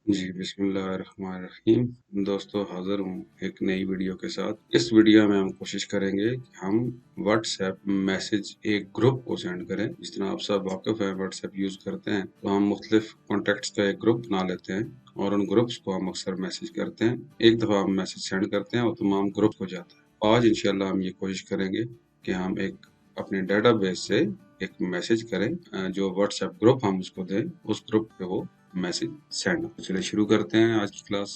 जी, बिस्मिल्लाहिर्रहमानिर्रहीम। दोस्तों हाज़िर हूँ एक नई वीडियो के साथ। इस वीडियो में हम कोशिश करेंगे कि हम व्हाट्सएप मैसेज एक ग्रुप को सेंड करें। जिस तरह आप सब वाकिफ़ हैं व्हाट्सएप यूज़ करते हैं, तो हम मुख्तलिफ कॉन्टैक्ट्स का एक ग्रुप बना लेते हैं और उन ग्रुप्स को हम अक्सर मैसेज करते हैं। एक दफ़ा हम मैसेज सेंड करते हैं और तमाम ग्रुप हो जाता है। आज इंशाअल्लाह हम ये कोशिश करेंगे कि हम एक अपने डेटाबेस से एक मैसेज करें जो व्हाट्सएप ग्रुप हम उसको दें, उस ग्रुप पे वो मैसेज सेंड हो। चलिए शुरू करते हैं आज की क्लास।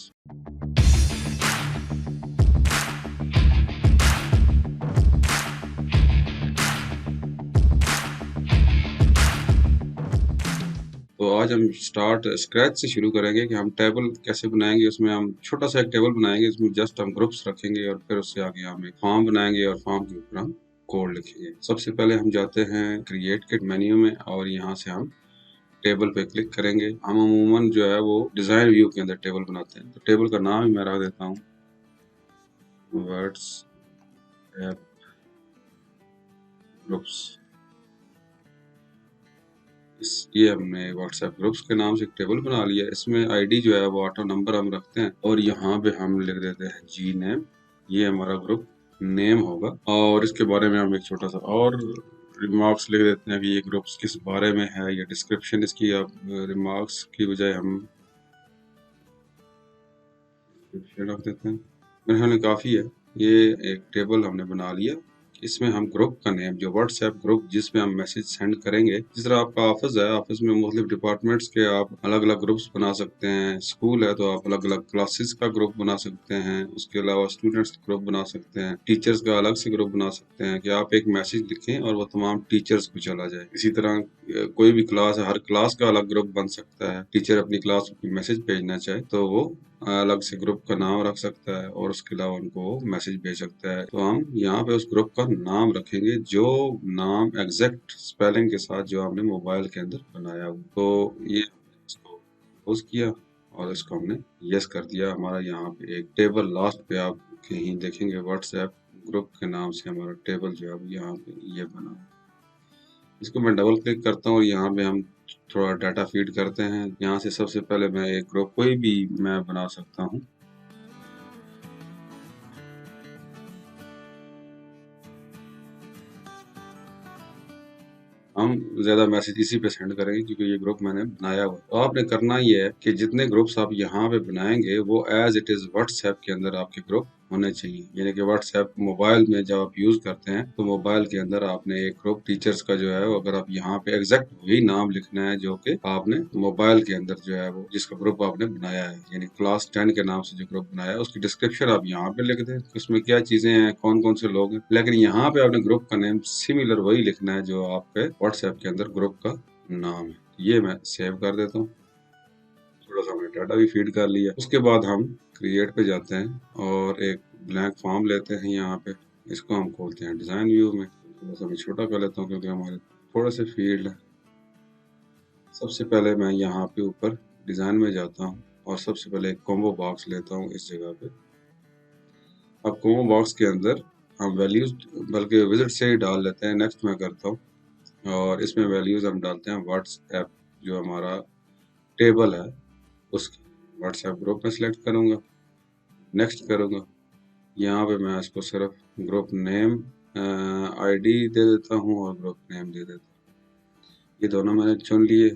तो आज हम स्टार्ट स्क्रैच से शुरू करेंगे कि हम टेबल कैसे बनाएंगे। उसमें हम छोटा सा एक टेबल बनाएंगे, इसमें जस्ट हम ग्रुप्स रखेंगे और फिर उससे आगे हम एक फॉर्म बनाएंगे और फॉर्म के ऊपर हम कोड लिखेंगे। सबसे पहले हम जाते हैं क्रिएट के मेन्यू में और यहाँ से हम टेबल पे क्लिक करेंगे। हम अमूमन जो है वो डिजाइन व्यू के अंदर टेबल बनाते हैं, तो टेबल का नाम ही मैं रख देता हूँ व्हाट्सएप ग्रुप्स। ये हमने व्हाट्सएप ग्रुप्स के नाम से एक टेबल बना लिया। इसमें आईडी जो है वो ऑटो नंबर हम रखते हैं और यहाँ पे हम लिख देते हैं जी नेम। ये हमारा ग्रुप नेम होगा और इसके बारे में हम एक छोटा सा और रिमार्क्स लिख देते हैं कि ये ग्रुप्स किस बारे में है या डिस्क्रिप्शन इसकी। अब रिमार्क्स की बजाय हम डिस्क्रिप्शन रख देते हैं। मेरे ख्याल में काफ़ी है। ये एक टेबल हमने बना लिया। इसमें हम ग्रुप का नेम जो व्हाट्सएप ग्रुप जिसमें हम मैसेज सेंड करेंगे, जिस तरह आपका ऑफिस है, ऑफिस में मुख्तलिफ डिपार्टमेंट्स के आप अलग अलग ग्रुप्स बना सकते हैं। स्कूल है तो आप अलग अलग क्लासेस का ग्रुप बना सकते हैं। उसके अलावा स्टूडेंट्स का ग्रुप बना सकते हैं। टीचर्स का अलग से ग्रुप बना सकते हैं कि आप एक मैसेज लिखें और वो तमाम टीचर्स को चला जाए। इसी तरह कोई भी क्लास है, हर क्लास का अलग ग्रुप बन सकता है। टीचर अपनी क्लास को मैसेज भेजना चाहे तो वो अलग से ग्रुप का नाम रख सकता है और उसके अलावा उनको मैसेज भेज सकता है। तो हम यहाँ पे उस ग्रुप का नाम रखेंगे, जो नाम एग्जैक्ट स्पेलिंग के साथ जो हमने मोबाइल के अंदर बनाया हो। तो ये इसको क्लोज किया और इसको हमने यस कर दिया। हमारा यहाँ पे एक टेबल लास्ट पे आप कहीं देखेंगे व्हाट्सएप ग्रुप के नाम से हमारा टेबल जो है यहाँ पे ये बना। इसको मैं डबल क्लिक करता हूँ और यहाँ पे हम थोड़ा डाटा फीड करते हैं। यहाँ से सबसे पहले मैं एक ग्रुप कोई भी मैं बना सकता हूँ। हम ज़्यादा मैसेज इसी पे सेंड करेंगे क्योंकि ये ग्रुप मैंने बनाया हुआ है। तो आपने करना ये है कि जितने ग्रुप्स आप यहाँ पे बनाएंगे वो एज इट इज़ व्हाट्सएप के अंदर आपके ग्रुप होने चाहिए। यानी कि व्हाट्सएप मोबाइल में जब आप यूज़ करते हैं तो मोबाइल के अंदर आपने एक ग्रुप टीचर्स का जो है वो अगर आप यहाँ पे एग्जैक्ट वही नाम लिखना है जो कि आपने मोबाइल के अंदर जो है वो जिसका ग्रुप आपने बनाया है, यानी क्लास 10 के नाम से जो ग्रुप बनाया है उसकी डिस्क्रिप्शन आप यहाँ पे लिख दें कि उसमें क्या चीज़ें हैं, कौन कौन से लोग हैं। लेकिन यहाँ पे आपने ग्रुप का नेम सिमिलर वही लिखना है जो आपके व्हाट्सएप के अंदर ग्रुप का नाम है। ये मैं सेव कर देता हूँ। थोड़ा सा हमने डाटा भी फीड कर लिया। उसके बाद हम क्रिएट पे जाते हैं और एक ब्लैंक फॉर्म लेते हैं यहाँ पे। इसको हम खोलते हैं डिज़ाइन व्यू में। थोड़ा सा मैं छोटा कर लेता हूँ क्योंकि हमारे थोड़े से फील्ड है। सबसे पहले मैं यहाँ पे ऊपर डिज़ाइन में जाता हूँ और सबसे पहले एक कॉम्बो बॉक्स लेता हूँ इस जगह पे। अब कॉम्बो बॉक्स के अंदर हम वैल्यूज बल्कि विजिट से ही डाल लेते हैं। नेक्स्ट मैं करता हूँ और इसमें वैल्यूज हम डालते हैं व्हाट्सएप जो हमारा टेबल है उसकी। व्हाट्सएप ग्रुप में सिलेक्ट करूँगा, नेक्स्ट करूँगा। यहाँ पे मैं इसको सिर्फ ग्रुप नेम आईडी दे देता हूँ और ग्रुप नेम दे देता हूँ। ये दोनों मैंने चुन लिए।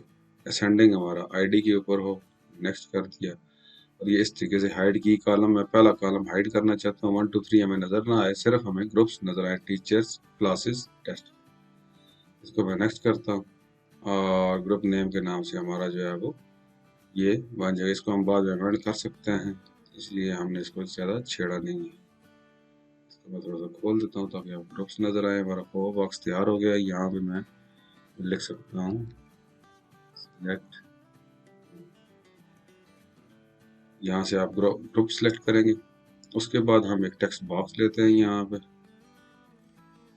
असेंडिंग हमारा आईडी के ऊपर हो, नेक्स्ट कर दिया। और ये इस तरीके से हाइड की कॉलम, मैं पहला कॉलम हाइड करना चाहता हूँ। 1 2 3 हमें नजर ना आए, सिर्फ हमें ग्रुप्स नजर आए, टीचर्स क्लासेस टेस्ट। इसको मैं नेक्स्ट करता हूँ और ग्रुप नेम के नाम से हमारा जो है वो ये बन जाएगा। इसको हम बाद में अमेंड कर सकते हैं, इसलिए हमने इसको ज़्यादा छेड़ा नहीं है। इसको मैं थोड़ा सा खोल देता हूँ ताकि आप ग्रुप्स नजर आए। हमारा कॉम्बो बॉक्स तैयार हो गया है। यहाँ पे मैं लिख सकता हूँ सिलेक्ट। यहाँ से आप ग्रुप सेलेक्ट करेंगे। उसके बाद हम एक टेक्स्ट बॉक्स लेते हैं यहाँ पे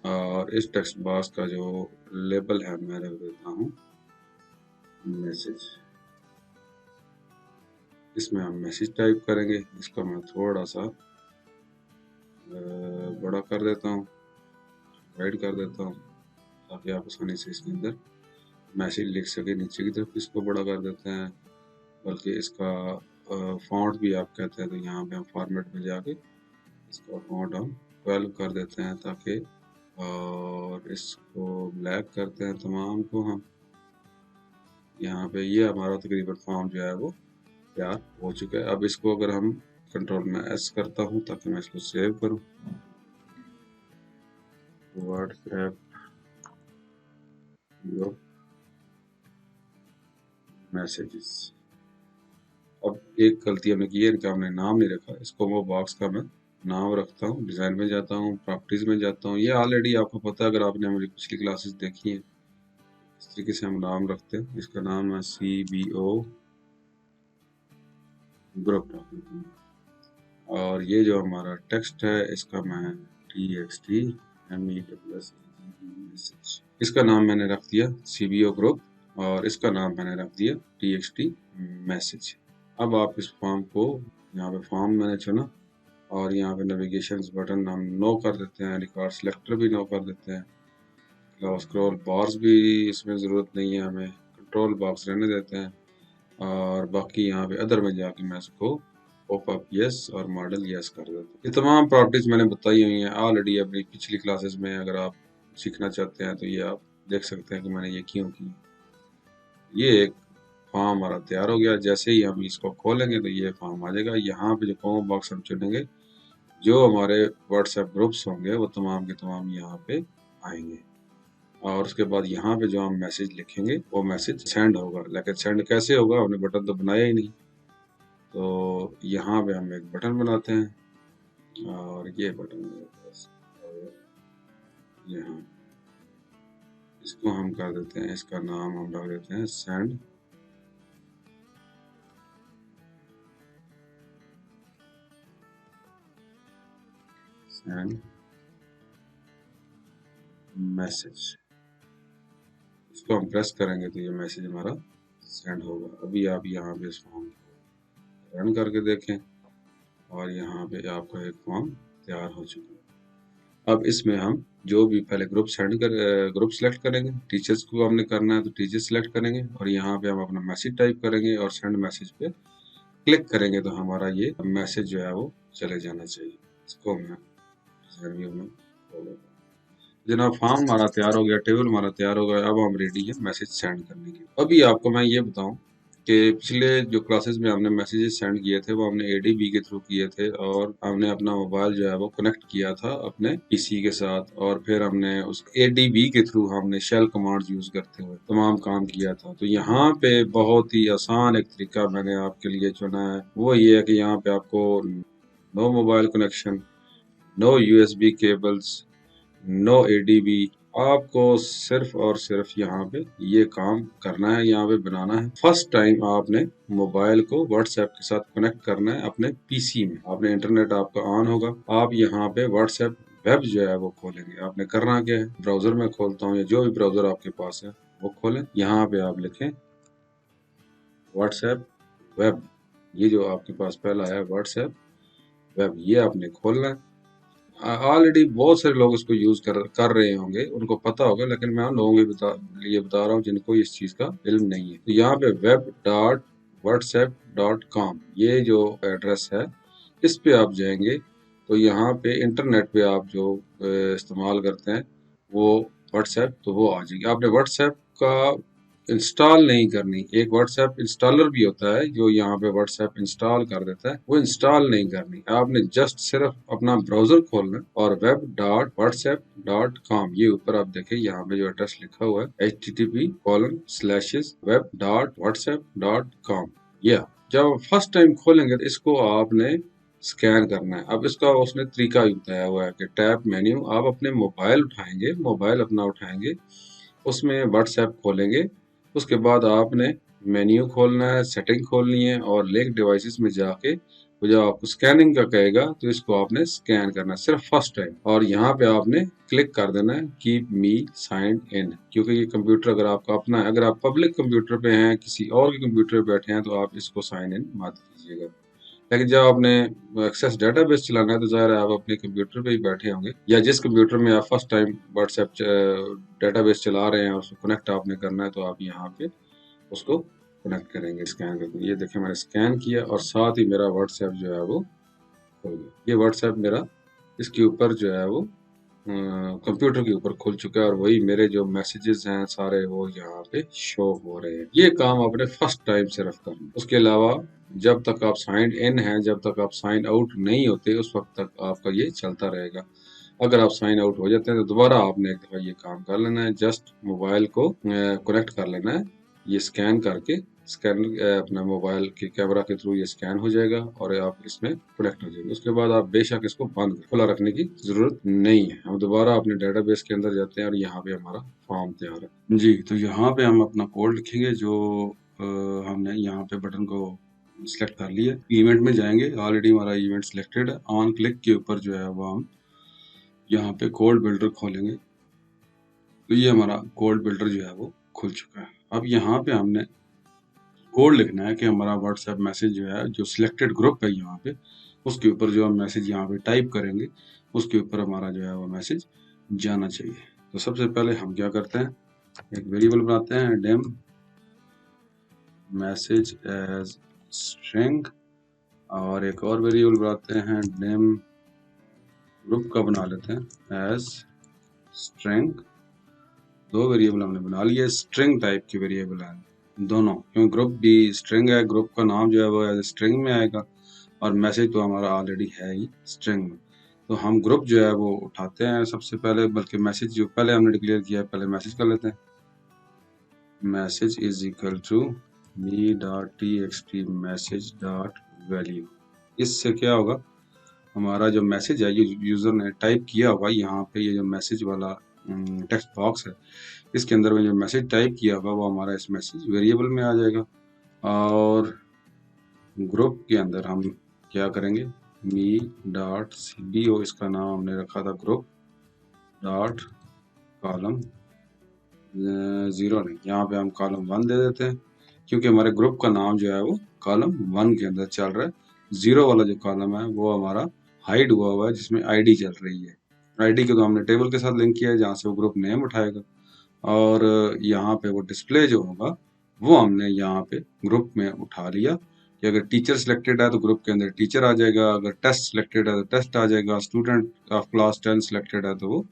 और इस टेक्स्ट बॉक्स का जो लेबल है मैं रख देता हूँ मैसेज। इसमें हम मैसेज टाइप करेंगे। इसको मैं थोड़ा सा बड़ा कर देता हूँ, वाइड कर देता हूँ ताकि आप आसानी से इसके अंदर मैसेज लिख सके। नीचे की तरफ इसको बड़ा कर देते हैं बल्कि इसका फॉन्ट भी आप कहते हैं तो यहाँ पे हम फॉर्मेट में जाके इसका फॉन्ट हम 12 कर देते हैं ताकि, और इसको ब्लैक करते हैं तमाम को हम। यहाँ पे ये हमारा तकरीबन फॉर्म जो है वो तैयार हो चुका है। अब इसको अगर हम कंट्रोल में एस करता हूँ ताकि मैं इसको सेव करूँ, व्हाट्सएप ग्रुप मैसेजेस। अब एक गलती हमने की है कि हमने नाम नहीं रखा, इसको वो बॉक्स का मैं नाम रखता हूँ। डिज़ाइन में जाता हूँ, प्रॉपर्टीज में जाता हूँ। ये ऑलरेडी आपको पता है अगर आपने मेरी पिछली क्लासेस देखी हैं। इस तरीके से हम नाम रखते हैं। इसका नाम है CBO ग्रुप। और ये जो हमारा टेक्स्ट है इसका मैं TXT MESSAGE, इसका नाम मैंने रख दिया CBO ग्रुप, और इसका नाम मैंने रख दिया TXT मैसेज। अब आप इस फॉर्म को, यहाँ पे फॉर्म मैंने चुना और यहाँ पे नेविगेशन बटन हम नो कर देते हैं, रिकॉर्ड सिलेक्टर भी नो कर देते हैं, स्क्रॉल बार्स भी इसमें ज़रूरत नहीं है, हमें कंट्रोल बॉक्स रहने देते हैं। और बाकी यहाँ पे अदर में जाके मैं इसको पॉपअप यस और मॉडल यस कर देता हूँ। ये तमाम प्रॉपर्टीज मैंने बताई हुई हैं ऑलरेडी अपनी पिछली क्लासेस में। अगर आप सीखना चाहते हैं तो ये आप देख सकते हैं कि मैंने ये क्यों की। ये एक फॉर्म हमारा तैयार हो गया। जैसे ही हम इसको खोलेंगे तो ये फॉर्म आ जाएगा। यहाँ पे जो कॉमा बॉक्स हम चुनेंगे, जो हमारे व्हाट्सएप ग्रुप्स होंगे वो तमाम के तमाम यहाँ पे आएंगे। और उसके बाद यहाँ पे जो हम मैसेज लिखेंगे वो मैसेज सेंड होगा। लेकिन सेंड कैसे होगा, हमने बटन तो बनाया ही नहीं। तो यहाँ पे हम एक बटन बनाते हैं और ये बटन मेरे पास, और यहाँ इसको हम कर देते हैं, इसका नाम हम रख देते हैं सेंड मैसेज। इसको हम प्रेस करेंगे तो ये मैसेज हमारा सेंड होगा। अभी आप यहाँ पे इस फॉर्म को रन करके देखें और यहाँ पे आपका एक फॉर्म तैयार हो चुका है। अब इसमें हम जो भी पहले ग्रुप सेलेक्ट करेंगे, टीचर्स को हमने करना है तो टीचर सेलेक्ट करेंगे और यहाँ पे हम अपना मैसेज टाइप करेंगे और सेंड मैसेज पे क्लिक करेंगे तो हमारा ये मैसेज जो है वो चले जाना चाहिए। इसको मैं रिव्यू में खोलूंगा। जनाब फॉर्म हमारा तैयार हो गया, टेबल हमारा तैयार हो गया। अब हम रेडी है मैसेज सेंड करने के। अभी आपको मैं ये बताऊं कि पिछले जो क्लासेस में हमने मैसेजेस सेंड किए थे वो हमने ADB के थ्रू किए थे, और हमने अपना मोबाइल जो है वो कनेक्ट किया था अपने PC के साथ, और फिर हमने उस ADB के थ्रू हमने शेल कमांड्स यूज करते हुए तमाम काम किया था। तो यहाँ पे बहुत ही आसान एक तरीका मैंने आपके लिए चुना है। वो ये है कि यहाँ पे आपको no mobile connection, no USB cables, no ADB, आपको सिर्फ और सिर्फ यहाँ पे ये काम करना है, यहाँ पे बनाना है। फर्स्ट टाइम आपने मोबाइल को व्हाट्सएप के साथ कनेक्ट करना है अपने PC में। आपने इंटरनेट आपका ऑन होगा, आप यहाँ पे व्हाट्सएप वेब जो है वो खोलेंगे। आपने करना क्या है, ब्राउजर में खोलता हूँ या जो भी ब्राउजर आपके पास है वो खोलें। यहाँ पे आप लिखें व्हाट्सएप वेब। ये जो आपके पास पहला है व्हाट्सएप वेब, ये आपने खोलना है। ऑलरेडी बहुत सारे लोग इसको यूज कर रहे होंगे, उनको पता होगा, लेकिन मैं उन लोगों के लिए बता रहा हूँ जिनको इस चीज का इल्म नहीं है। तो यहाँ पे web.whatsapp.com ये जो एड्रेस है इस पे आप जाएंगे तो यहाँ पे इंटरनेट पे आप जो इस्तेमाल करते हैं वो व्हाट्सएप, तो वो आ जाएगी। आपने व्हाट्सएप का इंस्टॉल नहीं करनी। एक व्हाट्सएप इंस्टॉलर भी होता है जो यहाँ पे व्हाट्सएप इंस्टॉल कर देता है, वो इंस्टॉल नहीं करनी। आपने जस्ट सिर्फ अपना ब्राउजर खोलना और web.whatsapp.com, ये ऊपर आप देखें यहाँ पे जो एड्रेस लिखा हुआ है http://web.whatsapp.com। ये जब फर्स्ट टाइम खोलेंगे तो इसको आपने स्कैन करना है। अब इसका उसने तरीका भी बताया हुआ है कि टैप मेन्यू, आप अपने मोबाइल उठाएंगे, मोबाइल अपना उठाएंगे, उसमें व्हाट्सएप खोलेंगे, उसके बाद आपने मेन्यू खोलना है, सेटिंग खोलनी है और लिंक डिवाइसेस में जाके वो जब आपको स्कैनिंग का कहेगा तो इसको आपने स्कैन करना है सिर्फ फर्स्ट टाइम, और यहाँ पे आपने क्लिक कर देना है कीप मी साइन इन, क्योंकि ये कंप्यूटर अगर आपका अपना है। अगर आप पब्लिक कंप्यूटर पे हैं, किसी और के कंप्यूटर पे बैठे हैं तो आप इसको साइन इन मत कीजिएगा। लेकिन जब आपने एक्सेस डेटाबेस चलाना है तो ज़ाहिर है आप अपने कंप्यूटर पे ही बैठे होंगे, या जिस कंप्यूटर में आप फर्स्ट टाइम व्हाट्सएप डेटाबेस चला रहे हैं उसको कनेक्ट आपने करना है तो आप यहाँ पे उसको कनेक्ट करेंगे स्कैन करके। ये देखिए मैंने स्कैन किया और साथ ही मेरा व्हाट्सएप जो है वो खुल गया। ये व्हाट्सएप मेरा इसके ऊपर जो है वो कंप्यूटर के ऊपर खुल चुका है और वही मेरे जो मैसेजेस हैं सारे वो यहाँ पे शो हो रहे हैं। ये काम आपने फर्स्ट टाइम सिर्फ करना। उसके अलावा जब तक आप साइन इन हैं, जब तक आप साइन आउट नहीं होते, उस वक्त तक आपका ये चलता रहेगा। अगर आप साइन आउट हो जाते हैं तो दोबारा आपने एक दफा ये काम कर लेना है। जस्ट मोबाइल को कनेक्ट कर लेना है, ये स्कैन करके स्कैन अपना मोबाइल के कैमरा के थ्रू ये स्कैन हो जाएगा और आप इसमें कनेक्ट हो जाएंगे। उसके बाद आप बेशक इसको बंद खुला रखने की जरूरत नहीं है। हम दोबारा अपने डेटाबेस के अंदर जाते हैं और यहाँ पे हमारा फॉर्म तैयार है जी। तो यहाँ पे हम अपना कोड लिखेंगे जो हमने यहाँ पे बटन को सिलेक्ट कर लिया। इवेंट में जाएंगे, ऑलरेडी हमारा इवेंट सिलेक्टेड है। ऑन क्लिक के ऊपर जो है वो हम यहाँ पे कोड बिल्डर खोलेंगे। तो ये हमारा कोड बिल्डर जो है वो खुल चुका है। अब यहाँ पे हमने कोड लिखना है कि हमारा व्हाट्सएप मैसेज जो है, जो सिलेक्टेड ग्रुप है यहाँ पे, उसके ऊपर जो हम मैसेज यहाँ पे टाइप करेंगे उसके ऊपर हमारा जो है वो मैसेज जाना चाहिए। तो सबसे पहले हम क्या करते हैं, एक वेरिएबल बनाते हैं डेम मैसेज एज स्ट्रिंग और एक और वेरिएबल बनाते हैं डेम ग्रुप का बना लेते हैं एज स्ट्रिंग। दो वेरिएबल हमने बना लिए, स्ट्रिंग टाइप की वेरिएबल है दोनों, क्योंकि ग्रुप भी स्ट्रिंग है, ग्रुप का नाम जो है वो एज स्ट्रिंग में आएगा और मैसेज तो हमारा ऑलरेडी है ही स्ट्रिंग में। तो हम ग्रुप जो है वो उठाते हैं सबसे पहले, बल्कि मैसेज जो पहले हमने डिक्लेयर किया है पहले मैसेज कर लेते हैं। Message is equal to me dot txt message dot value. इससे क्या होगा, हमारा जो मैसेज है ये यूजर ने टाइप किया होगा यहाँ पे, ये जो मैसेज वाला टेक्स्ट बॉक्स है इसके अंदर में जो मैसेज टाइप किया होगा वो हमारा इस मैसेज वेरिएबल में आ जाएगा। और ग्रुप के अंदर हम क्या करेंगे, मी डॉट cbo, इसका नाम हमने रखा था ग्रुप डॉट कॉलम 0 नहीं, यहाँ पे हम कॉलम 1 दे देते हैं क्योंकि हमारे ग्रुप का नाम जो है वो कॉलम 1 के अंदर चल रहा है। 0 वाला जो कॉलम है वो हमारा हाइड हुआ है जिसमें आईडी चल रही है। आईडी को तो हमने टेबल के साथ लिंक किया है जहाँ से वो ग्रुप नेम उठाएगा और यहाँ पे वो डिस्प्ले जो होगा वो हमने यहाँ पे ग्रुप में उठा लिया कि अगर टीचर सिलेक्टेड है तो ग्रुप के अंदर टीचर आ जाएगा, अगर टेस्ट सिलेक्टेड है तो टेस्ट आ जाएगा, स्टूडेंट ऑफ क्लास 10 सिलेक्टेड है तो वो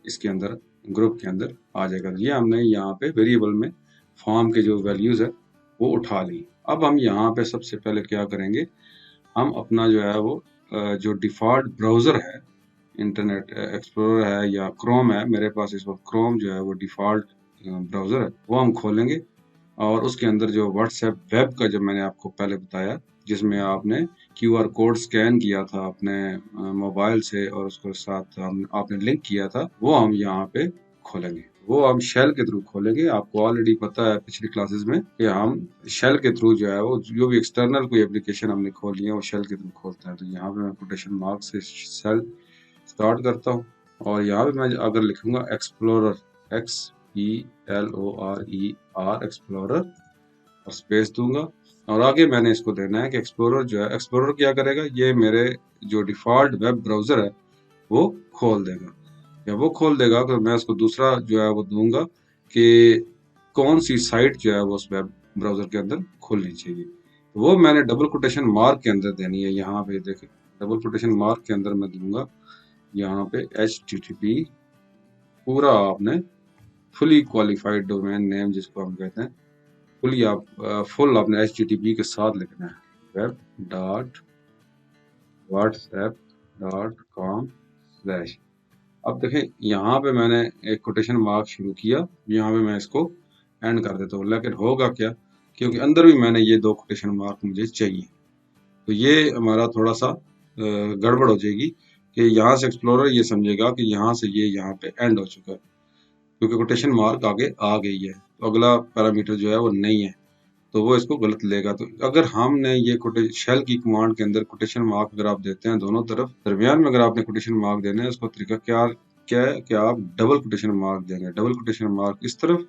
इसके अंदर ग्रुप के अंदर आ जाएगा। ये हमने यहाँ पे वेरिएबल में फॉर्म के जो वैल्यूज है वो उठा ली। अब हम यहाँ पे सबसे पहले क्या करेंगे, हम अपना जो है वो जो डिफॉल्ट ब्राउजर है, इंटरनेट एक्सप्लोरर है या क्रोम है, मेरे पास इस वक्त क्रोम जो है वो डिफॉल्ट ब्राउजर है, वो हम खोलेंगे और उसके अंदर जो व्हाट्सएप वेब का जो मैंने आपको पहले बताया जिसमें आपने QR कोड स्कैन किया था अपने मोबाइल से और उसके साथ आपने लिंक किया था, वो हम यहाँ पे खोलेंगे। वो हम शेल के थ्रू खोलेंगे। आपको ऑलरेडी पता है पिछली क्लासेस में कि हम शेल के थ्रू जो है वो जो भी एक्सटर्नल कोई एप्लीकेशन हमने खोली है वो शेल के थ्रू खोलते हैं। तो यहाँ पे मैं कोटेशन मार्क से शेल स्टार्ट करता हूँ और यहाँ पे मैं अगर लिखूंगा एक्सप्लोरर XELORER एक्सप्लोरर और स्पेस दूंगा और आगे मैंने इसको देना है कि एक्सप्लोरर जो है, एक्सप्लोरर क्या करेगा, ये मेरे जो डिफॉल्ट वेब ब्राउजर है वो खोल देगा। या वो खोल देगा तो मैं उसको दूसरा जो है वो दूंगा कि कौन सी साइट जो है वो उस वेब ब्राउजर के अंदर खोलनी चाहिए। वो मैंने डबल कोटेशन मार्क के अंदर देनी है। यहाँ पे देखें डबल कोटेशन मार्क के अंदर मैं दूंगा यहाँ पे HTTP, पूरा आपने फुली क्वालिफाइड डोमेन नेम जिसको हम कहते हैं, फुली आप फुल आपने HTTP के साथ लिखना है, web.whatsapp.com/। अब देखें यहाँ पे मैंने एक कोटेशन मार्क शुरू किया, यहाँ पे मैं इसको एंड कर देता हूँ, लेकिन होगा क्या, क्योंकि अंदर भी मैंने ये 2 कोटेशन मार्क मुझे चाहिए, तो ये हमारा थोड़ा सा गड़बड़ हो जाएगी कि यहाँ से एक्सप्लोरर ये समझेगा कि यहाँ से ये यहाँ पे एंड हो चुका है क्योंकि कोटेशन मार्क आगे आ गई है, तो अगला पैरामीटर जो है वो नहीं है, तो वो इसको गलत लेगा। तो अगर हमने ये शेल की कमांड के अंदर कोटेशन मार्क अगर आप देते हैं दोनों तरफ, दरमियान में अगर आपने कोटेशन मार्क देना है, उसका तरीका क्या है कि आप डबल कोटेशन मार्क देंगे, डबल कोटेशन मार्क इस तरफ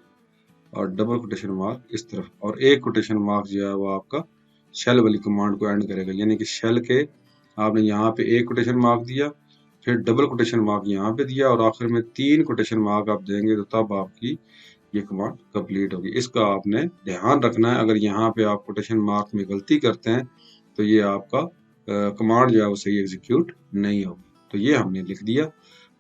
और डबल कोटेशन मार्क इस तरफ, और एक कोटेशन मार्क जो है वो आपका शेल वाली कमांड को एंड करेगा। यानी कि शेल के आपने यहाँ पे एक कोटेशन मार्क दिया, फिर डबल कोटेशन मार्क यहाँ पे दिया और आखिर में 3 कोटेशन मार्क आप देंगे, तो तब आपकी ये कमांड कंप्लीट होगी। इसका आपने ध्यान रखना है, अगर यहाँ पे आप कोटेशन मार्क में गलती करते हैं तो ये आपका कमांड जो है वो सही एग्जीक्यूट नहीं होगी। तो ये हमने लिख दिया।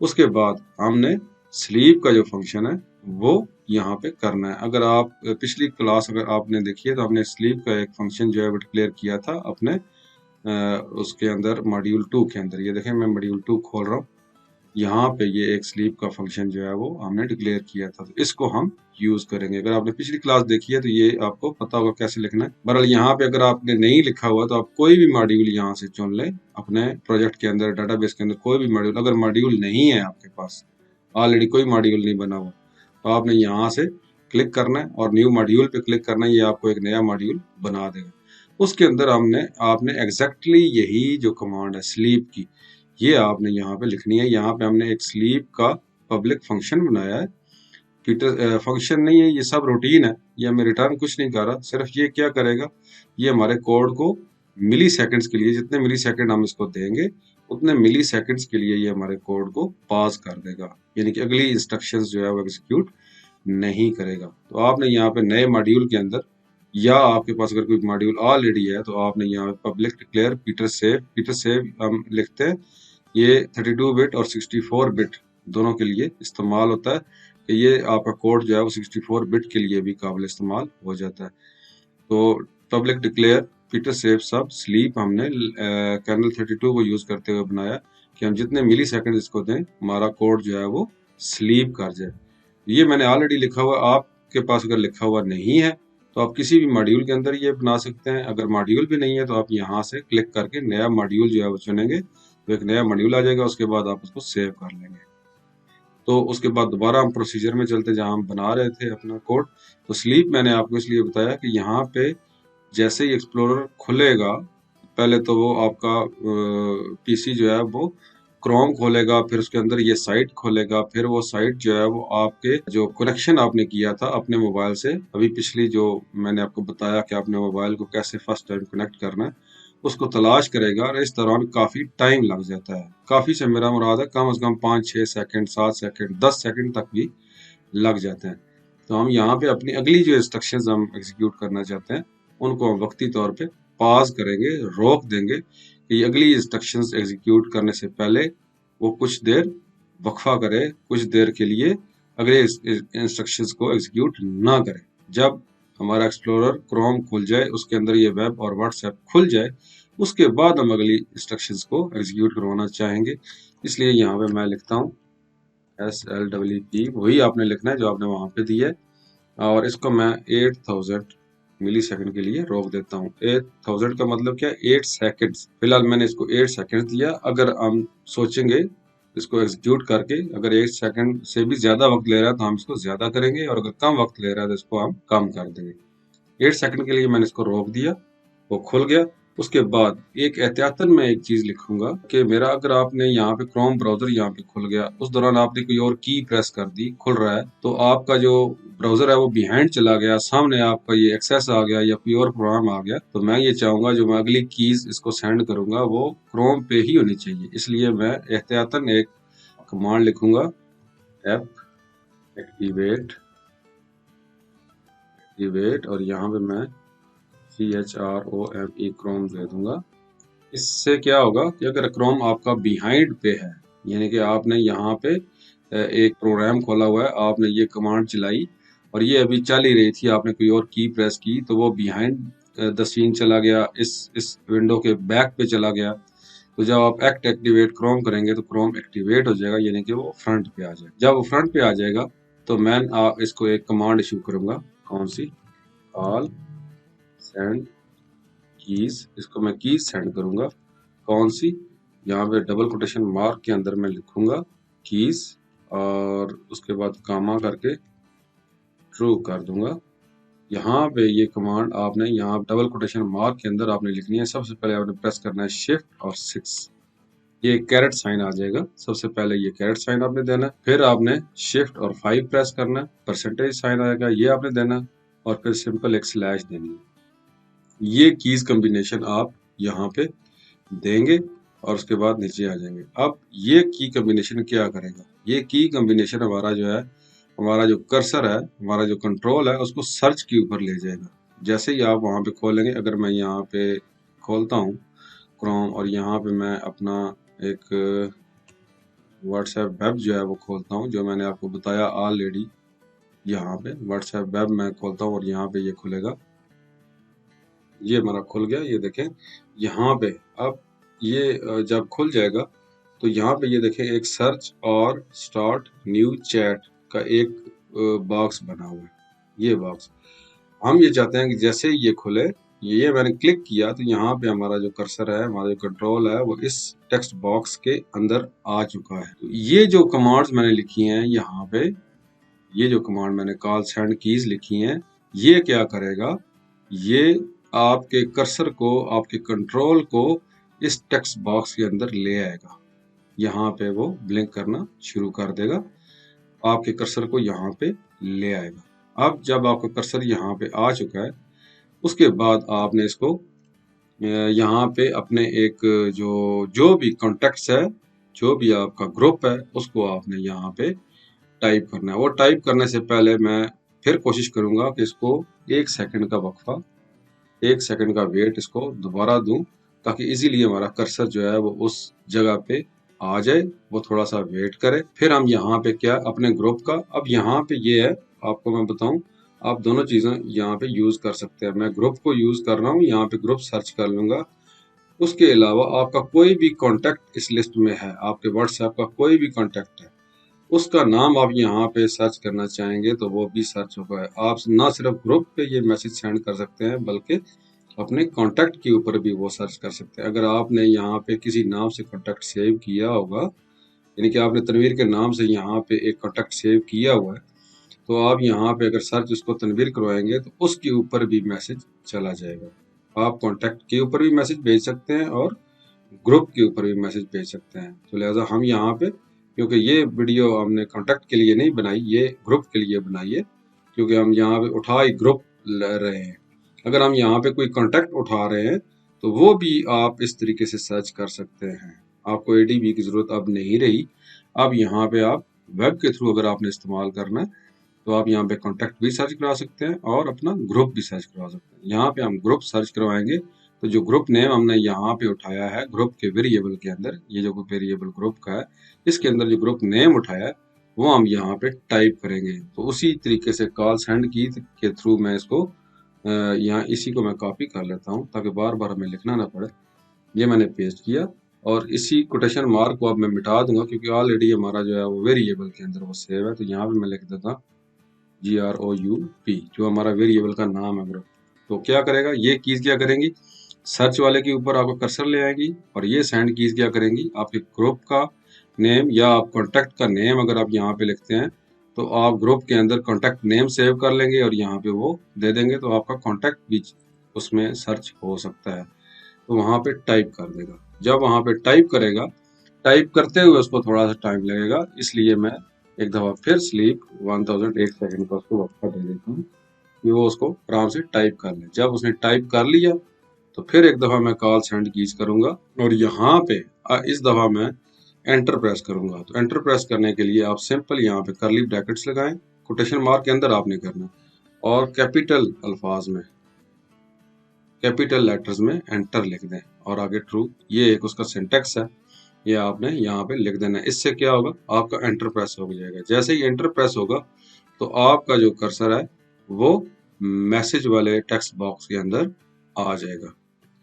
उसके बाद हमने स्लीप का जो फंक्शन है वो यहाँ पे करना है। अगर आप पिछली क्लास अगर आपने देखी है तो हमने स्लीप का एक फंक्शन जो है वो डिक्लेयर किया था अपने उसके अंदर मॉड्यूल 2 के अंदर। ये देखें मैं मॉड्यूल 2 खोल रहा हूँ, यहाँ पे ये एक स्लीप का फंक्शन जो है वो हमने डिक्लेयर किया था, तो इसको हम यूज करेंगे। अगर आपने पिछली क्लास देखी है तो ये आपको पता होगा कैसे लिखना है। बहरहाल यहाँ पे अगर आपने नहीं लिखा हुआ तो आप कोई भी मॉड्यूल यहाँ से चुन लें अपने प्रोजेक्ट के अंदर, डाटाबेस के अंदर कोई भी मॉड्यूल। अगर मॉड्यूल नहीं है आपके पास, ऑलरेडी कोई मॉड्यूल नहीं बना हुआ, तो आपने यहाँ से क्लिक करना है और न्यू मॉड्यूल पे क्लिक करना है, ये आपको एक नया मॉड्यूल बना देगा। उसके अंदर आपने एग्जैक्टली यही जो कमांड है स्लीप की, ये आपने यहाँ पे लिखनी है। यहाँ पे हमने एक स्लीप का पब्लिक फंक्शन बनाया है, ट्विटर फंक्शन नहीं है, ये सब रूटीन है, ये हमें रिटर्न कुछ नहीं कर रहा। सिर्फ ये क्या करेगा, ये हमारे कोड को मिली सेकेंड्स के लिए, जितने मिली सेकेंड हम इसको देंगे उतने मिली सेकेंड्स के लिए ये हमारे कोड को पास कर देगा, यानी कि अगली इंस्ट्रक्शंस जो है वो एग्जीक्यूट नहीं करेगा। तो आपने यहाँ पे नए मॉड्यूल के अंदर, या आपके पास अगर कोई मॉड्यूल ऑलरेडी है तो आपने यहाँ पे पब्लिक डिक्लेयर पीटर सेव हम लिखते हैं। ये 32 बिट और 64 बिट दोनों के लिए इस्तेमाल होता है, कि ये आपका कोड जो है वो 64 बिट के लिए भी काबिल इस्तेमाल हो जाता है। तो पब्लिक डिक्लेयर पीटर सेव सब स्लीप हमने कर्नल 32 को यूज करते हुए बनाया कि हम जितने मिली सेकेंड इसको दें हमारा कोड जो है वो स्लीप कर जाए। ये मैंने ऑलरेडी लिखा हुआ, आपके पास अगर लिखा हुआ नहीं है तो आप किसी भी मॉड्यूल के अंदर ये बना सकते हैं। अगर मॉड्यूल भी नहीं है तो आप यहाँ से क्लिक करके नया मॉड्यूल जो है वो चुनेंगे, तो एक नया मॉड्यूल आ जाएगा। उसके बाद आप उसको सेव कर लेंगे। तो उसके बाद दोबारा हम प्रोसीजर में चलते जहाँ हम बना रहे थे अपना कोड। तो स्लीप मैंने आपको इसलिए बताया कि यहाँ पे जैसे ही एक्सप्लोरर खुलेगा, पहले तो वो आपका पीसी जो है वो क्रोम खोलेगा, फिर उसके अंदर ये साइट खोलेगा, फिर वो साइट जो है वो आपके जो कनेक्शन आपने किया था अपने मोबाइल से, अभी पिछली जो मैंने आपको बताया कि आपने मोबाइल को कैसे फर्स्ट टाइम कनेक्ट करना है, उसको तलाश करेगा। और इस दौरान काफी टाइम लग जाता है, काफी से मेरा मुराद है कम से कम 5-6 सेकंड, 7 सेकंड, 10 सेकंड तक भी लग जाते हैं। तो हम यहाँ पे अपनी अगली जो इंस्ट्रक्शंस हम एग्जीक्यूट करना चाहते हैं उनको हम वक्ती तौर पे पॉज करेंगे, रोक देंगे कि अगली इंस्ट्रक्शंस एग्जीक्यूट करने से पहले वो कुछ देर वक्फा करे, कुछ देर के लिए अगले इंस्ट्रक्शंस को एग्जीक्यूट ना करे। जब हमारा एक्सप्लोरर क्रोम खुल जाए, उसके अंदर ये वेब और व्हाट्सएप खुल जाए, उसके बाद हम अगली इंस्ट्रक्शंस को एग्जीक्यूट करवाना चाहेंगे। इसलिए यहाँ पे मैं लिखता हूँ SLWP, वही आपने लिखना है जो आपने वहां पे दिया है, और इसको मैं 8000 मिली सेकेंड के लिए रोक देता हूँ। 8000 का मतलब क्या है, 8 सेकेंड्स। फिलहाल मैंने इसको 8 सेकेंड दिया। अगर हम सोचेंगे इसको एग्जीक्यूट करके, अगर 8 सेकेंड से भी ज्यादा वक्त ले रहा है तो हम इसको ज्यादा करेंगे, और अगर कम वक्त ले रहा है तो इसको हम कम कर देंगे। 8 सेकेंड के लिए मैंने इसको रोक दिया, वो खुल गया। उसके बाद एक एहतियातन मैं एक चीज लिखूंगा कि मेरा, अगर आपने यहाँ पे क्रोम ब्राउजर यहाँ पे खुल गया, उस दौरान आपने कोई और की प्रेस कर दी, खुल रहा है, तो आपका जो ब्राउजर है वो बिहाइंड चला गया, सामने आपका ये एक्सेस आ गया या कोई और प्रोग्राम आ गया, तो मैं ये चाहूंगा जो मैं अगली कीज इसको सेंड करूंगा वो क्रोम पे ही होनी चाहिए। इसलिए मैं एहतियातन एक कमांड लिखूंगा, एप एक्टिवेट, और यहाँ पे मैं CHROME क्रोम दे दूंगा। इससे क्या होगा कि अगर क्रोम आपका बिहाइंड पे है, यानी कि आपने यहाँ पे एक प्रोग्राम खोला हुआ है, आपने ये कमांड चलाई और ये अभी चल ही रही थी, आपने कोई और की प्रेस की, तो वो बिहाइंड द सीन चला गया, इस विंडो के बैक पे चला गया। तो जब आप एक्टिवेट क्रोम करेंगे तो क्रोम एक्टिवेट हो जाएगा, यानी कि वो फ्रंट पे आ जाएगा। जब वो फ्रंट पे आ जाएगा तो मैं इसको एक कमांड इशू करूंगा, कौन सी, ऑल सेंड कीज। इसको मैं कीज सेंड करूंगा, कौन सी, यहाँ पे डबल कोटेशन मार्क के अंदर मैं लिखूंगा कीज, और उसके बाद कामा करके ट्रू कर दूंगा। यहाँ पे ये कमांड आपने यहाँ डबल कोटेशन मार्क के अंदर आपने लिखनी है। सबसे पहले आपने प्रेस करना है शिफ्ट और 6, ये कैरेट साइन आ जाएगा। सबसे पहले ये कैरेट साइन आपने देना है, फिर आपने शिफ्ट और 5 प्रेस करना है, परसेंटेज साइन आएगा, ये आपने देना है, और फिर सिंपल एक स्लैश देनी है। ये कीज कॉम्बिनेशन आप यहाँ पे देंगे और उसके बाद नीचे आ जाएंगे। अब ये की कॉम्बिनेशन क्या करेगा, ये की कॉम्बिनेशन हमारा जो है हमारा जो कर्सर है, हमारा जो कंट्रोल है, उसको सर्च के ऊपर ले जाएगा। जैसे ही आप वहाँ पे खोलेंगे, अगर मैं यहाँ पे खोलता हूँ क्रोम और यहाँ पे मैं अपना एक व्हाट्सएप वेब जो है वो खोलता हूँ, जो मैंने आपको बताया ऑलरेडी। यहाँ पे व्हाट्सएप वेब मैं खोलता हूँ और यहाँ पे ये खुलेगा। ये हमारा खुल गया, ये देखें यहाँ पे। अब ये जब खुल जाएगा तो यहाँ पे ये देखें एक सर्च और स्टार्ट न्यू चैट का एक बॉक्स बना हुआ है। ये बॉक्स हम ये चाहते हैं कि जैसे ही ये खुले, ये मैंने क्लिक किया तो यहाँ पे हमारा जो कर्सर है, हमारा जो कंट्रोल है, वो इस टेक्स्ट बॉक्स के अंदर आ चुका है। तो ये जो कमांड्स मैंने लिखी हैं यहाँ पे, ये जो कमांड मैंने कॉल सेंड कीज लिखी हैं, ये क्या करेगा, ये आपके कर्सर को, आपके कंट्रोल को इस टेक्स्ट बॉक्स के अंदर ले आएगा। यहाँ पे वो ब्लिंक करना शुरू कर देगा, आपके कर्सर को यहाँ पे ले आएगा। अब जब आपका कर्सर यहाँ पे आ चुका है, उसके बाद आपने इसको यहाँ पे अपने एक जो भी कॉन्टेक्ट्स है, जो भी आपका ग्रुप है, उसको आपने यहाँ पे टाइप करना है। वो टाइप करने से पहले मैं फिर कोशिश करूंगा कि इसको 1 सेकंड का वक्फा, 1 सेकंड का वेट इसको दोबारा दूं, ताकि इजीली हमारा कर्सर जो है वो उस जगह पे आ जाए। वो थोड़ा सा वेट करे, फिर हम यहाँ पे क्या अपने ग्रुप का, अब यहाँ पे ये है, आपको मैं बताऊं, आप दोनों चीजें यहाँ पे यूज कर सकते हैं। मैं ग्रुप को यूज कर रहा हूँ, यहाँ पे ग्रुप सर्च कर लूंगा। उसके अलावा आपका कोई भी कॉन्टेक्ट इस लिस्ट में है, आपके व्हाट्सएप का कोई भी कॉन्टेक्ट है, उसका नाम आप यहाँ पे सर्च करना चाहेंगे तो वो भी सर्च होगा। आप ना सिर्फ ग्रुप पे ये मैसेज सेंड कर सकते हैं, बल्कि अपने कांटेक्ट के ऊपर भी वो सर्च कर सकते हैं। अगर आपने यहाँ पे किसी नाम से कांटेक्ट सेव किया होगा, यानी कि आपने तनवीर के नाम से यहाँ पे एक कांटेक्ट सेव किया हुआ है, तो आप यहाँ पे अगर सर्च उसको तनवीर करवाएंगे तो उसके ऊपर भी मैसेज चला जाएगा। आप कांटेक्ट के ऊपर भी मैसेज भेज सकते हैं और ग्रुप के ऊपर भी मैसेज भेज सकते हैं। तो लिहाजा हम यहाँ पे, क्योंकि ये वीडियो हमने कांटेक्ट के लिए नहीं बनाई, ये ग्रुप के लिए बनाई है, क्योंकि हम यहाँ पे उठा ही ग्रुप ले रहे हैं। अगर हम यहाँ पे कोई कांटेक्ट उठा रहे हैं तो वो भी आप इस तरीके से सर्च कर सकते हैं। आपको एडीबी की जरूरत अब नहीं रही। अब यहाँ पे आप वेब के थ्रू अगर आपने इस्तेमाल करना है तो आप यहाँ पे कांटेक्ट भी सर्च करा सकते हैं और अपना ग्रुप भी सर्च करवा सकते हैं। यहाँ पे हम ग्रुप सर्च करवाएंगे तो जो ग्रुप नेम हमने यहाँ पे उठाया है ग्रुप के वेरिएबल के अंदर, ये जो वेरिएबल ग्रुप का है, इसके अंदर जो ग्रुप नेम उठाया है वो हम यहाँ पे टाइप करेंगे। तो उसी तरीके से कॉल सेंड की के थ्रू मैं इसको यहाँ इसी को मैं कॉपी कर लेता हूँ ताकि बार बार हमें लिखना ना पड़े। ये मैंने पेस्ट किया और इसी कोटेशन मार्क को अब मैं मिटा दूंगा, क्योंकि ऑलरेडी हमारा जो है वो वेरिएबल के अंदर वो सेव है। तो यहाँ पे मैं लिख देता GROUP, जो हमारा वेरिएबल का नाम है ग्रुप। तो क्या करेगा, ये कीज क्या करेंगी, सर्च वाले के ऊपर आपको कर्सर ले आएगी, और ये सेंड कीज क्या करेंगी, आपके ग्रुप का नेम या आप कॉन्टेक्ट का नेम अगर आप यहाँ पे लिखते हैं तो आप ग्रुप के अंदर कॉन्टेक्ट नेम सेव कर लेंगे और यहाँ पे वो दे देंगे, तो आपका कॉन्टेक्ट भी उसमें सर्च हो सकता है। तो वहाँ पे टाइप कर देगा। जब वहाँ पे टाइप करेगा, टाइप करते हुए उसको थोड़ा सा टाइम लगेगा, इसलिए मैं एक दफ़ा फिर स्लीप 1001 सेकंड का उसको वक्फा दे देता हूँ कि वो उसको आराम से टाइप कर ले। जब उसने टाइप कर लिया तो फिर एक दफ़ा मैं कॉल सेंड कीज करूँगा और यहाँ पे इस दफ़ा मैं एंटर प्रेस करूँगा। तो एंटर प्रेस करने के लिए आप सिंपल यहाँ पे करली ब्रैकेट्स लगाएं, कोटेशन मार्क के अंदर आपने करना, और कैपिटल अल्फाज में, कैपिटल लेटर्स में एंटर लिख दें और आगे ट्रू, ये एक उसका सिंटेक्स है, ये आपने यहाँ पे लिख देना है। इससे क्या होगा, आपका एंटर प्रेस हो जाएगा। जैसे ही एंटर प्रेस होगा तो आपका जो कर्सर है वो मैसेज वाले टेक्स्ट बॉक्स के अंदर आ जाएगा।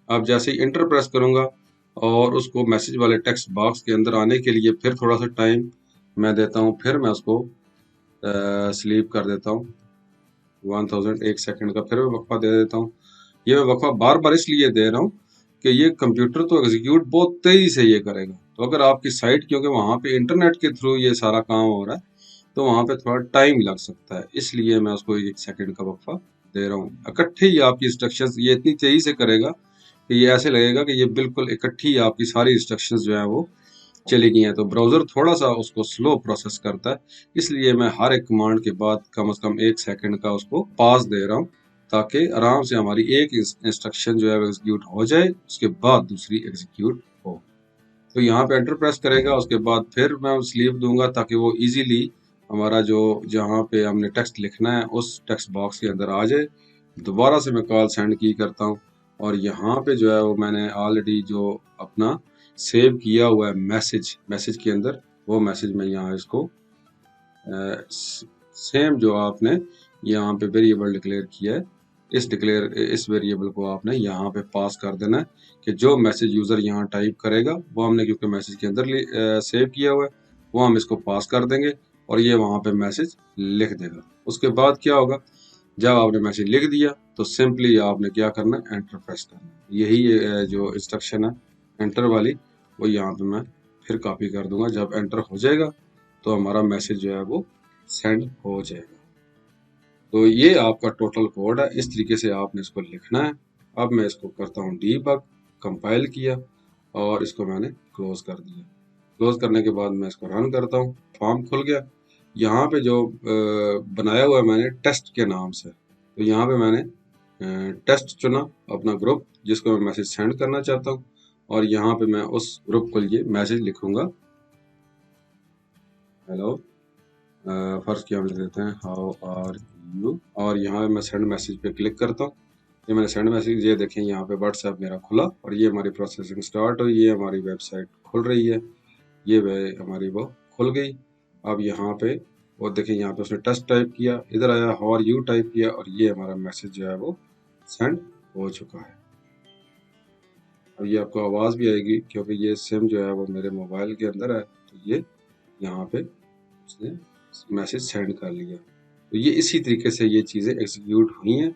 अब जैसे ही एंटर प्रेस करूंगा और उसको मैसेज वाले टेक्स्ट बॉक्स के अंदर आने के लिए फिर थोड़ा सा टाइम मैं देता हूँ, फिर मैं उसको स्लीप कर देता हूँ 1001 सेकंड का, फिर मैं वक्फा दे देता हूँ। ये मैं वक्फा बार बार इसलिए दे रहा हूँ कि ये कंप्यूटर तो एग्जीक्यूट बहुत तेजी से ये करेगा। तो अगर आपकी साइट, क्योंकि वहाँ पे इंटरनेट के थ्रू ये सारा काम हो रहा है, तो वहाँ पे थोड़ा टाइम लग सकता है, इसलिए मैं उसको 1 सेकंड का वक्फा दे रहा हूँ। इकट्ठे ही आपकी इंस्ट्रक्शंस ये इतनी तेजी से करेगा कि ये ऐसे लगेगा कि ये बिल्कुल इकट्ठी आपकी सारी इंस्ट्रक्शंस जो है वो चली गई हैं। तो ब्राउजर थोड़ा सा उसको स्लो प्रोसेस करता है, इसलिए मैं हर एक कमांड के बाद कम से कम 1 सेकंड का उसको पास दे रहा हूँ, ताकि आराम से हमारी एक इंस्ट्रक्शन जो है एग्जीक्यूट हो जाए, उसके बाद दूसरी एग्जीक्यूट हो। तो यहाँ पे एंटर प्रेस करेगा, उसके बाद फिर मैं स्लीप दूंगा ताकि वो इजीली हमारा जो जहाँ पे हमने टेक्स्ट लिखना है उस टेक्स्ट बॉक्स के अंदर आ जाए। दोबारा से मैं कॉल सेंड की करता हूँ और यहाँ पे जो है वो मैंने ऑलरेडी जो अपना सेव किया हुआ है मैसेज के अंदर, वो मैसेज मैं यहाँ इसको सेम जो आपने यहाँ पे वेरिएबल डिक्लेयर किया है, इस वेरिएबल को आपने यहाँ पे पास कर देना है कि जो मैसेज यूजर यहाँ टाइप करेगा वो हमने क्योंकि मैसेज के अंदर सेव किया हुआ है, वो हम इसको पास कर देंगे और ये वहाँ पे मैसेज लिख देगा। उसके बाद क्या होगा, जब आपने मैसेज लिख दिया तो सिंपली आपने क्या करना है, एंटर प्रेस करना है। यही जो इंस्ट्रक्शन है एंटर वाली, वो यहाँ पे मैं फिर कॉपी कर दूंगा। जब एंटर हो जाएगा तो हमारा मैसेज जो है वो सेंड हो जाएगा। तो ये आपका टोटल कोड है, इस तरीके से आपने इसको लिखना है। अब मैं इसको करता हूँ डीबग, कंपाइल किया और इसको मैंने क्लोज कर दिया। क्लोज करने के बाद मैं इसको रन करता हूँ, फॉर्म खुल गया। यहाँ पे जो बनाया हुआ है मैंने टेस्ट के नाम से, तो यहाँ पे मैंने टेस्ट चुना अपना ग्रुप जिसको मैं मैसेज सेंड करना चाहता हूँ और यहाँ पे मैं उस ग्रुप को लिए मैसेज लिखूंगा, हेलो। फर्स्ट क्या हम लिख देते हैं, हाउ आर यू, और यहाँ मैं सेंड मैसेज पे क्लिक करता हूँ। ये मैंने सेंड मैसेज, ये देखें यहाँ पे व्हाट्सएप मेरा खुला और ये हमारी प्रोसेसिंग स्टार्ट हुई, ये हमारी वेबसाइट खुल रही है, ये हमारी वो खुल गई। अब यहाँ पे वो देखें, यहाँ पे उसने टेस्ट टाइप किया, इधर आया हाउ आर यू टाइप किया और ये हमारा मैसेज जो है वो सेंड हो चुका है। अब ये आपको आवाज़ भी आएगी क्योंकि ये सिम जो है वो मेरे मोबाइल के अंदर है, तो ये यहाँ पे उसने मैसेज सेंड कर लिया। तो ये इसी तरीके से ये चीज़ें एग्जीक्यूट हुई हैं।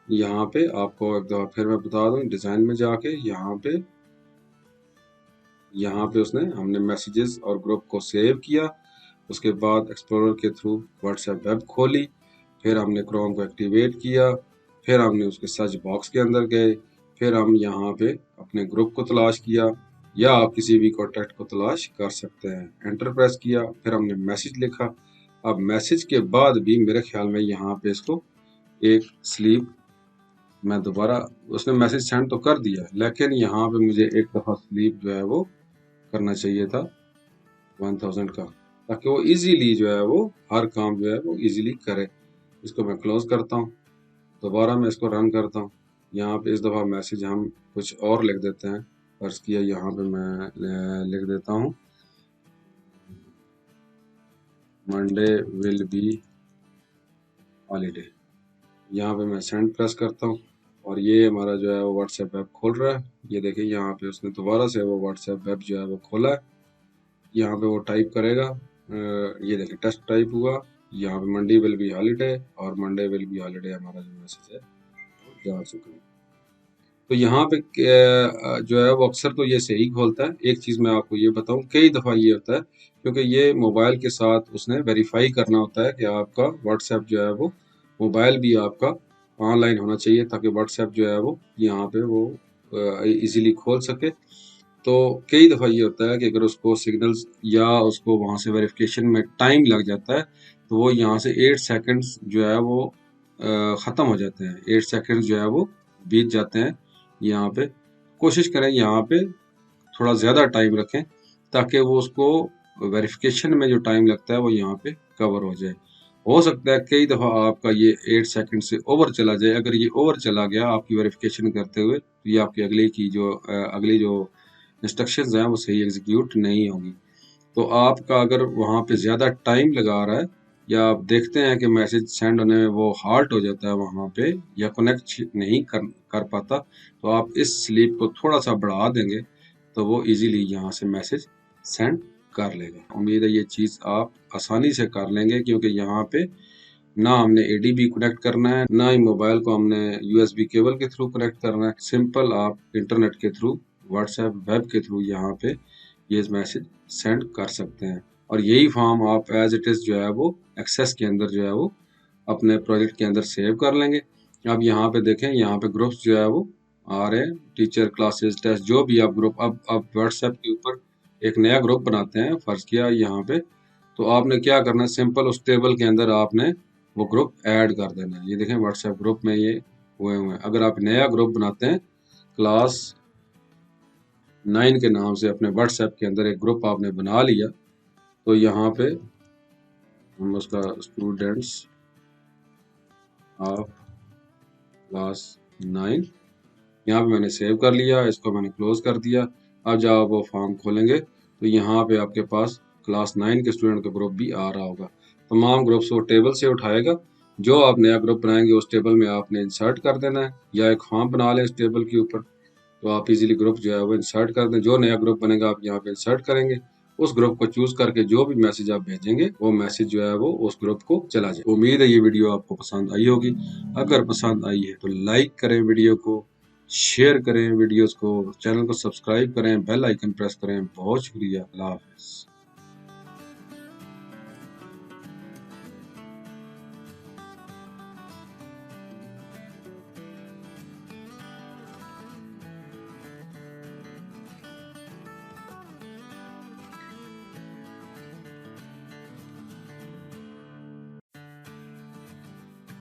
यहाँ पे आपको एक दफ़ा फिर मैं बता दूँ, डिज़ाइन में जाके यहाँ पे उसने हमने मैसेजेस और ग्रुप को सेव किया। उसके बाद एक्सप्लोरर के थ्रू व्हाट्सएप वेब खोली, फिर हमने क्रोम को एक्टिवेट किया, फिर हमने उसके सर्च बॉक्स के अंदर गए, फिर हम यहाँ पे अपने ग्रुप को तलाश किया या आप किसी भी कॉन्टैक्ट को तलाश कर सकते हैं। एंटर प्रेस किया, फिर हमने मैसेज लिखा। अब मैसेज के बाद भी मेरे ख्याल में यहाँ पे इसको एक स्लीप, मैं दोबारा, उसने मैसेज सेंड तो कर दिया लेकिन यहाँ पे मुझे एक दफ़ा स्लीप जो है वो करना चाहिए था 1000 का, ताकि वो इजीली जो है वो हर काम जो है वो इजीली करे। इसको मैं क्लोज करता हूँ, दोबारा मैं इसको रन करता हूँ। यहाँ पे इस दफ़ा मैसेज हम कुछ और लिख देते हैं। फर्ज किया यहाँ पे मैं लिख देता हूँ, मंडे विल बी हॉलीडे। यहाँ पे मैं सेंड प्रेस करता हूँ और ये हमारा जो है वो व्हाट्सएप वेब खोल रहा है। ये देखिए यहाँ पे उसने दोबारा से वो व्हाट्सएप वेब जो है वो खोला है। यहाँ पे वो टाइप करेगा, ये देखिए टेस्ट टाइप हुआ, यहाँ पे मंडे विल बी हॉलीडे और मंडे विल बी हॉलीडे हमारा जो मैसेज है जा चुका है। तो यहाँ पे जो है वो अक्सर तो ये सही खोलता है। एक चीज़ मैं आपको ये बताऊँ, कई दफ़ा ये होता है क्योंकि ये मोबाइल के साथ उसने वेरीफाई करना होता है कि आपका व्हाट्सएप जो है वो मोबाइल भी आपका ऑनलाइन होना चाहिए, ताकि व्हाट्सएप जो है वो यहाँ पे वो इजीली खोल सके। तो कई दफ़ा ये होता है कि अगर उसको सिग्नल्स या उसको वहाँ से वेरिफिकेशन में टाइम लग जाता है तो वो यहाँ से 8 सेकंड्स जो है वो ख़त्म हो जाते हैं, 8 सेकंड जो है वो बीत जाते हैं। यहाँ पे कोशिश करें यहाँ पे थोड़ा ज़्यादा टाइम रखें ताकि वो उसको वेरिफिकेशन में जो टाइम लगता है वो यहाँ पे कवर हो जाए। हो सकता है कई दफ़ा आपका ये 8 सेकंड से ओवर चला जाए। अगर ये ओवर चला गया आपकी वेरिफिकेशन करते हुए तो ये आपकी अगली जो इंस्ट्रक्शंस हैं वो सही एग्जीक्यूट नहीं होगी। तो आपका अगर वहाँ पे ज़्यादा टाइम लगा रहा है या आप देखते हैं कि मैसेज सेंड होने में वो हाल्ट हो जाता है वहाँ पे या कनेक्ट नहीं कर पाता, तो आप इस स्लीप को थोड़ा सा बढ़ा देंगे तो वो इजीली यहाँ से मैसेज सेंड कर लेगा। उम्मीद है ये चीज़ आप आसानी से कर लेंगे क्योंकि यहाँ पे ना हमने एडीबी कनेक्ट करना है, ना ही मोबाइल को हमने यूएसबी केबल के थ्रू कनेक्ट करना है। सिंपल आप इंटरनेट के थ्रू, व्हाट्सएप वेब के थ्रू यहाँ पे ये मैसेज सेंड कर सकते हैं और यही फॉर्म आप एज इट इज़ जो है वो एक्सेस के अंदर जो है वो अपने प्रोजेक्ट के अंदर सेव कर लेंगे। अब यहाँ पे देखें, यहाँ पे ग्रुप्स जो है वो आ रहे हैं, टीचर, क्लासेस, टेस्ट, जो भी आप ग्रुप, अब व्हाट्सएप के ऊपर एक नया ग्रुप बनाते हैं। फर्ज किया यहाँ पे, तो आपने क्या करना है, सिंपल उस टेबल के अंदर आपने वो ग्रुप ऐड कर देना है। ये देखें व्हाट्सएप ग्रुप में ये हुए हुए हैं। अगर आप नया ग्रुप बनाते हैं क्लास 9 के नाम से, अपने व्हाट्सएप के अंदर एक ग्रुप आपने बना लिया, तो यहाँ पे हम उसका स्टूडेंट्स ऑफ क्लास 9 यहाँ पे मैंने सेव कर लिया, इसको मैंने क्लोज कर दिया। अब जब आप वो फॉर्म खोलेंगे तो यहाँ पे आपके पास क्लास 9 के स्टूडेंट का ग्रुप भी आ रहा होगा। तमाम ग्रुप्स वो टेबल से उठाएगा। जो आप नया ग्रुप बनाएंगे उस टेबल में आपने इंसर्ट कर देना है, या एक फॉर्म बना लें इस टेबल के ऊपर, तो आप इजीली ग्रुप जो है वो इंसर्ट कर दें। जो नया ग्रुप बनेगा आप यहाँ पे इंसर्ट करेंगे, उस ग्रुप को चूज करके जो भी मैसेज आप भेजेंगे वो मैसेज जो है वो उस ग्रुप को चला जाए। उम्मीद है ये वीडियो आपको पसंद आई होगी। अगर पसंद आई है तो लाइक करें वीडियो को, शेयर करें वीडियोस को, चैनल को सब्सक्राइब करें, बेल आइकन प्रेस करें। बहुत शुक्रिया। अल्लाह हाफिज़।